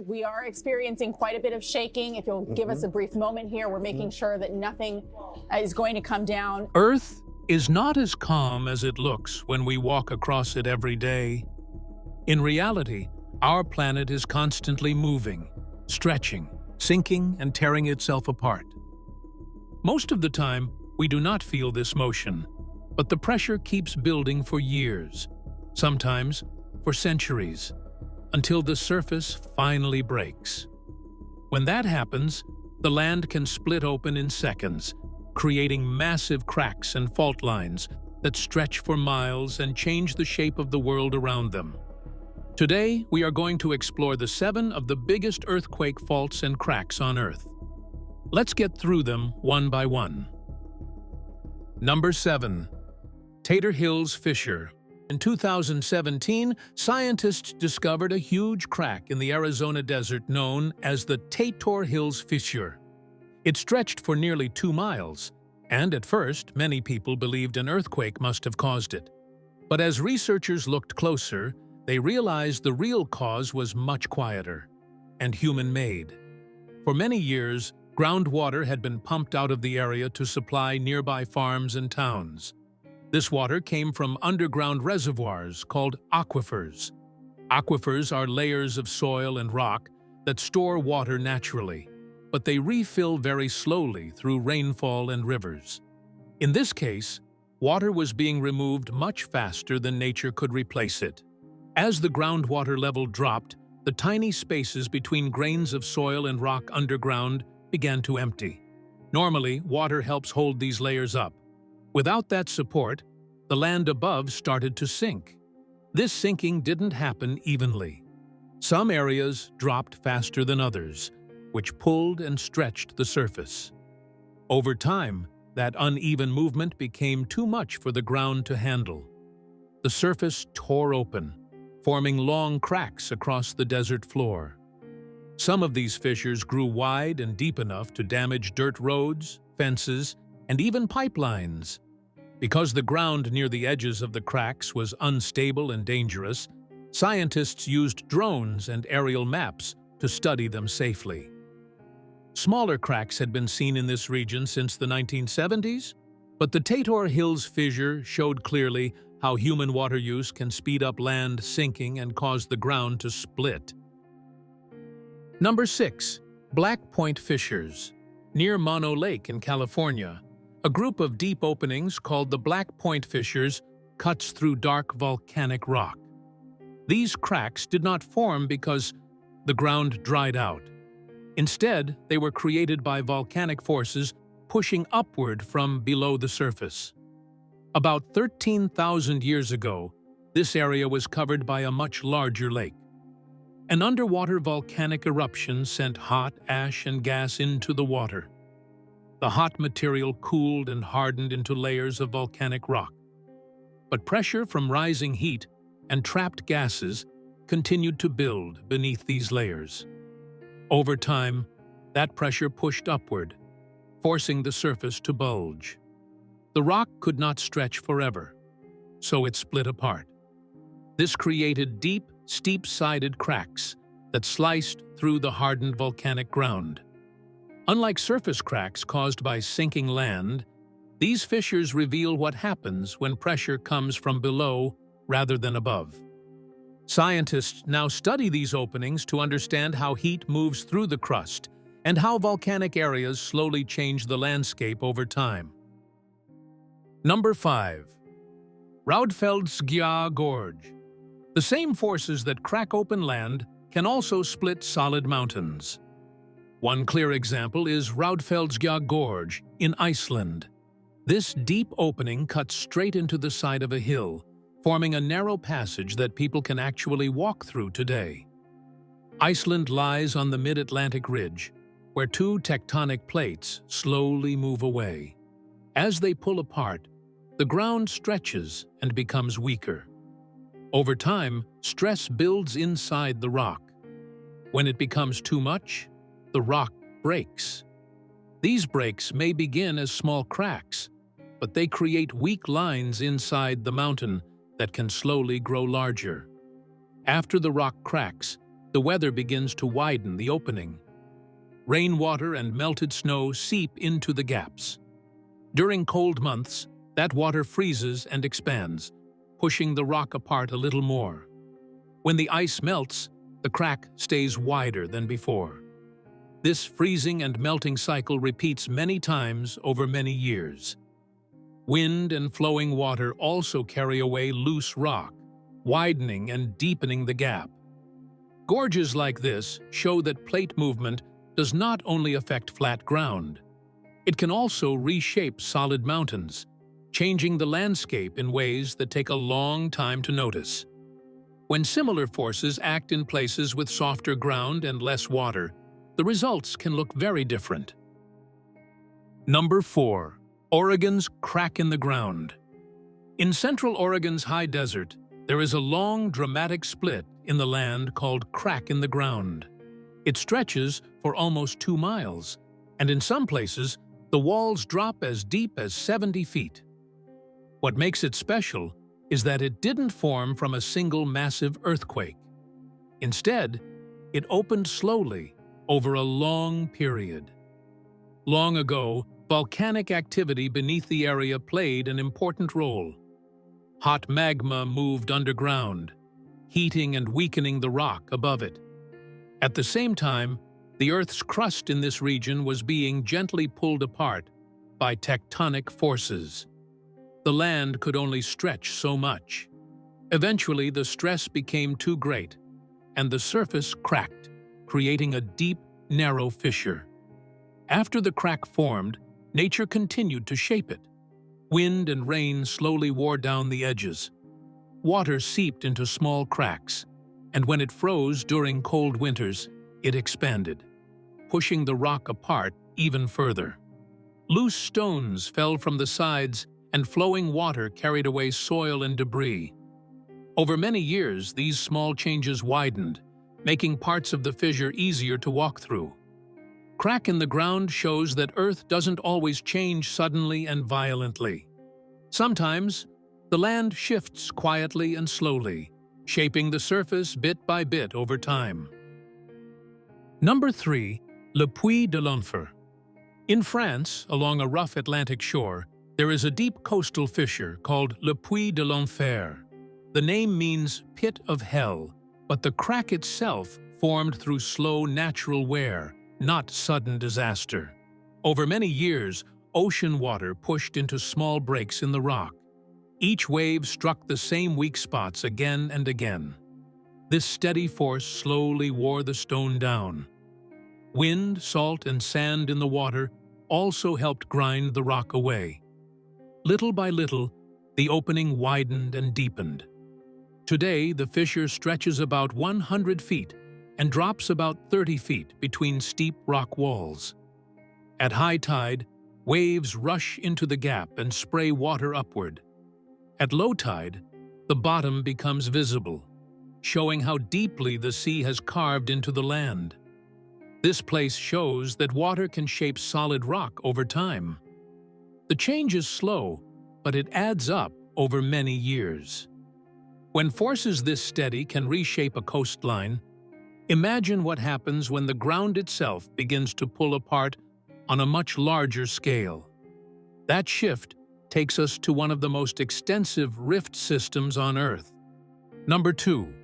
We are experiencing quite a bit of shaking. If you'll give us a brief moment here, we're making sure that nothing is going to come down. Earth is not as calm as it looks when we walk across it every day. In reality, our planet is constantly moving, stretching, sinking, and tearing itself apart. Most of the time, we do not feel this motion, but the pressure keeps building for years, sometimes for centuries, until the surface finally breaks. When that happens, the land can split open in seconds, creating massive cracks and fault lines that stretch for miles and change the shape of the world around them. Today, we are going to explore the 7 of the biggest earthquake faults and cracks on Earth. Let's get through them one by one. Number 7. Tater Hills Fissure. In 2017, scientists discovered a huge crack in the Arizona desert known as the Tater Hills Fissure. It stretched for nearly 2 miles, and at first, many people believed an earthquake must have caused it. But as researchers looked closer, they realized the real cause was much quieter and human-made. For many years, groundwater had been pumped out of the area to supply nearby farms and towns. This water came from underground reservoirs called aquifers. Aquifers are layers of soil and rock that store water naturally, but they refill very slowly through rainfall and rivers. In this case, water was being removed much faster than nature could replace it. As the groundwater level dropped, the tiny spaces between grains of soil and rock underground began to empty. Normally, water helps hold these layers up. Without that support, the land above started to sink. This sinking didn't happen evenly. Some areas dropped faster than others, which pulled and stretched the surface. Over time, that uneven movement became too much for the ground to handle. The surface tore open, forming long cracks across the desert floor. Some of these fissures grew wide and deep enough to damage dirt roads, fences, and even pipelines. Because the ground near the edges of the cracks was unstable and dangerous, scientists used drones and aerial maps to study them safely. Smaller cracks had been seen in this region since the 1970s, but the Tater Hills fissure showed clearly how human water use can speed up land sinking and cause the ground to split. Number 6. Black Point Fissures. Near Mono Lake in California, a group of deep openings called the Black Point Fissures cuts through dark volcanic rock. These cracks did not form because the ground dried out. Instead, they were created by volcanic forces pushing upward from below the surface. About 13,000 years ago, this area was covered by a much larger lake. An underwater volcanic eruption sent hot ash and gas into the water. The hot material cooled and hardened into layers of volcanic rock. But pressure from rising heat and trapped gases continued to build beneath these layers. Over time, that pressure pushed upward, forcing the surface to bulge. The rock could not stretch forever, so it split apart. This created deep, steep-sided cracks that sliced through the hardened volcanic ground. Unlike surface cracks caused by sinking land, these fissures reveal what happens when pressure comes from below rather than above. Scientists now study these openings to understand how heat moves through the crust and how volcanic areas slowly change the landscape over time. Number 5. Rauðfeldsgjá Gorge. The same forces that crack open land can also split solid mountains. One clear example is Rauðfeldsgjá Gorge in Iceland. This deep opening cuts straight into the side of a hill, forming a narrow passage that people can actually walk through today. Iceland lies on the mid-Atlantic ridge, where 2 tectonic plates slowly move away. As they pull apart, the ground stretches and becomes weaker. Over time, stress builds inside the rock. When it becomes too much, the rock breaks. These breaks may begin as small cracks, but they create weak lines inside the mountain that can slowly grow larger. After the rock cracks, the weather begins to widen the opening. Rainwater and melted snow seep into the gaps. During cold months, that water freezes and expands, pushing the rock apart a little more. When the ice melts, the crack stays wider than before. This freezing and melting cycle repeats many times over many years. Wind and flowing water also carry away loose rock, widening and deepening the gap. Gorges like this show that plate movement does not only affect flat ground. It can also reshape solid mountains, changing the landscape in ways that take a long time to notice. When similar forces act in places with softer ground and less water, the results can look very different. Number 4. Oregon's crack in the ground. In central Oregon's high desert, there is a long, dramatic split in the land called crack in the ground. It stretches for almost 2 miles, and in some places, the walls drop as deep as 70 feet. What makes it special is that it didn't form from a single massive earthquake. Instead, it opened slowly over a long period. Long ago, volcanic activity beneath the area played an important role. Hot magma moved underground, heating and weakening the rock above it. At the same time, the Earth's crust in this region was being gently pulled apart by tectonic forces. The land could only stretch so much. Eventually, the stress became too great, and the surface cracked, creating a deep, narrow fissure. After the crack formed, nature continued to shape it. Wind and rain slowly wore down the edges. Water seeped into small cracks, and when it froze during cold winters, it expanded, pushing the rock apart even further. Loose stones fell from the sides, and flowing water carried away soil and debris. Over many years, these small changes widened, making parts of the fissure easier to walk through. Crack in the ground shows that Earth doesn't always change suddenly and violently. Sometimes, the land shifts quietly and slowly, shaping the surface bit by bit over time. Number 3. Leui Deonair. In France, along a rough Atlantic shore, there is a deep coastal fissure called Leui Deonair. The name means pit of hell, but the crack itself formed through slow natural wear, not sudden disaster. Over many years, ocean water pushed into small breaks in the rock. Each wave struck the same weak spots again and again. This steady force slowly wore the stone down. Wind, salt, and sand in the water also helped grind the rock away. Little by little, the opening widened and deepened. Today, the fissure stretches about 100 feet and drops about 30 feet between steep rock walls. At high tide, waves rush into the gap and spray water upward. At low tide, the bottom becomes visible, showing how deeply the sea has carved into the land. This place shows that water can shape solid rock over time. The change is slow, but it adds up over many years. When forces this steady can reshape a coastline, imagine what happens when the ground itself begins to pull apart on a much larger scale. That shift takes us to one of the most extensive rift systems on Earth. Number 2.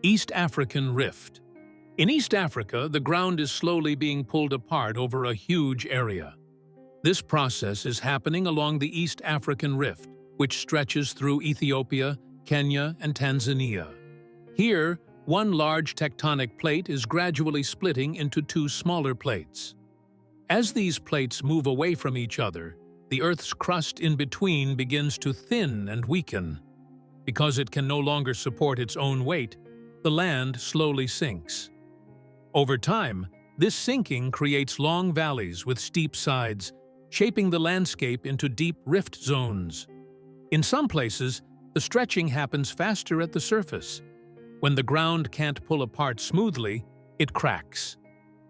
East African Rift. In East Africa, the ground is slowly being pulled apart over a huge area. This process is happening along the East African Rift, which stretches through Ethiopia, Kenya, and Tanzania. Here, one large tectonic plate is gradually splitting into 2 smaller plates. As these plates move away from each other, the Earth's crust in between begins to thin and weaken. Because it can no longer support its own weight, the land slowly sinks. Over time, this sinking creates long valleys with steep sides, shaping the landscape into deep rift zones. In some places, the stretching happens faster at the surface. When the ground can't pull apart smoothly, it cracks.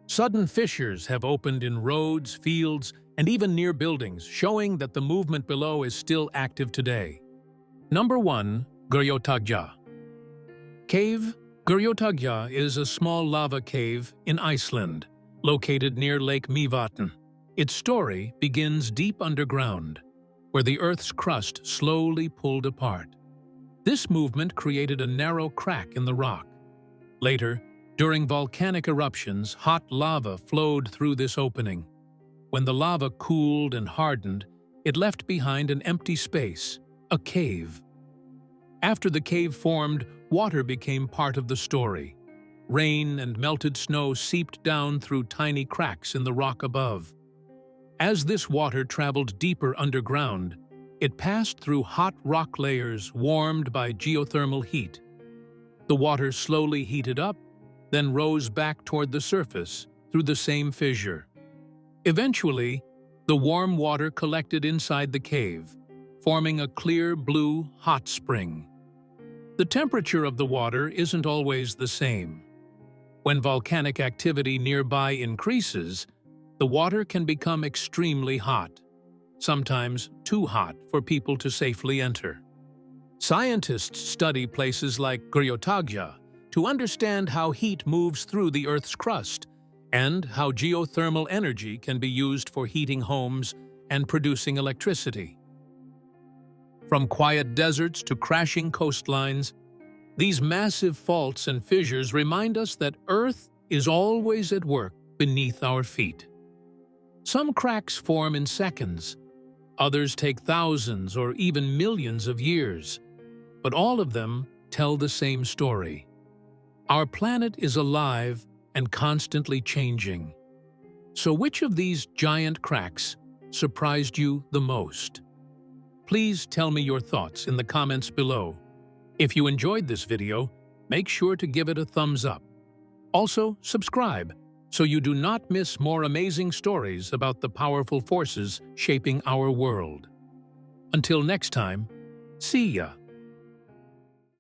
Sudden fissures have opened in roads, fields, and even near buildings, showing that the movement below is still active today. Number 1. Grjótagjá. Cave Grjótagjá is a small lava cave in Iceland, located near Lake Mývatn. Its story begins deep underground, where the Earth's crust slowly pulled apart. This movement created a narrow crack in the rock. Later, during volcanic eruptions, hot lava flowed through this opening. When the lava cooled and hardened, it left behind an empty space, a cave. After the cave formed, water became part of the story. Rain and melted snow seeped down through tiny cracks in the rock above. As this water traveled deeper underground, it passed through hot rock layers warmed by geothermal heat. The water slowly heated up, then rose back toward the surface through the same fissure. Eventually, the warm water collected inside the cave, forming a clear blue hot spring. The temperature of the water isn't always the same. When volcanic activity nearby increases, the water can become extremely hot, sometimes too hot for people to safely enter. Scientists study places like Grjótagjá to understand how heat moves through the Earth's crust and how geothermal energy can be used for heating homes and producing electricity. From quiet deserts to crashing coastlines, these massive faults and fissures remind us that Earth is always at work beneath our feet. Some cracks form in seconds, others take thousands or even millions of years, but all of them tell the same story. Our planet is alive and constantly changing. So which of these giant cracks surprised you the most? Please tell me your thoughts in the comments below. If you enjoyed this video, make sure to give it a thumbs up. Also, subscribe so you do not miss more amazing stories about the powerful forces shaping our world. Until next time, see ya!